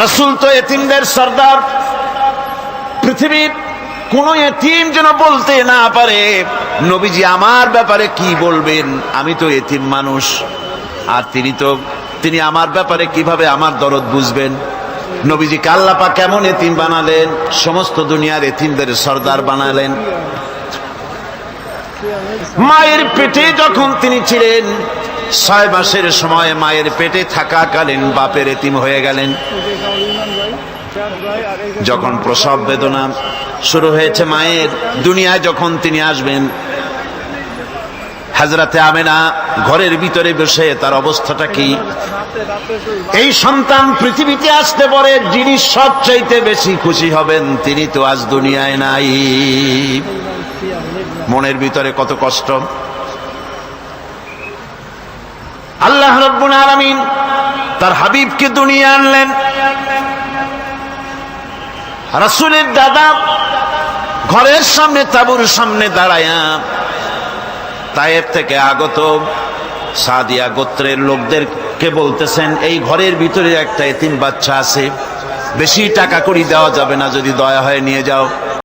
রাসূল তো এতিমদের সর্দার। পৃথিবীর কোন এতিম যেন বলতে না পারে নবীজি আমার ব্যাপারে কি বলবেন, আমি তো এতিম মানুষ, আর তিনি আমার ব্যাপারে কিভাবে আমার দরদ বুঝবেন। নবীজিকে আল্লাহ পাক কেমন এতিম বানালেন, সমস্ত দুনিয়ার এতিমদের সর্দার বানালেন। মায়ের পেটে যখন তিনি ছিলেন, 6 মাসের সময় মায়ের পেটে থাকাকালীন বাপের এতিম হয়ে গেলেন। যখন প্রসব বেদনা শুরু হয়েছে মায়ের, দুনিয়ায় যখন তিনি আসবেন, হযরতে আমেনা ঘরের ভিতরে বসে তার অবস্থাটা কি? এই সন্তান পৃথিবীতে আসতে পারে, যিনি সবচাইতে বেশি খুশি হবেন তিনি তো আজ দুনিয়ায় নাই। মনের ভিতরে কত কষ্ট। আল্লাহ রাব্বুল আলামিন তার হাবিবকে দুনিয়া আনলেন। রাসূলের দাদা ঘরের সামনে তাঁবুর সামনে দাঁড়ায়া তায়েফ থেকে আগত সাদিয়া গোত্রের লোকদেরকে বলতেছেন, এই ঘরের ভিতরে একটা এতিম বাচ্চা আছে, বেশি টাকা কড়ি দেওয়া যাবে না, যদি দয়া হয় নিয়ে যাও।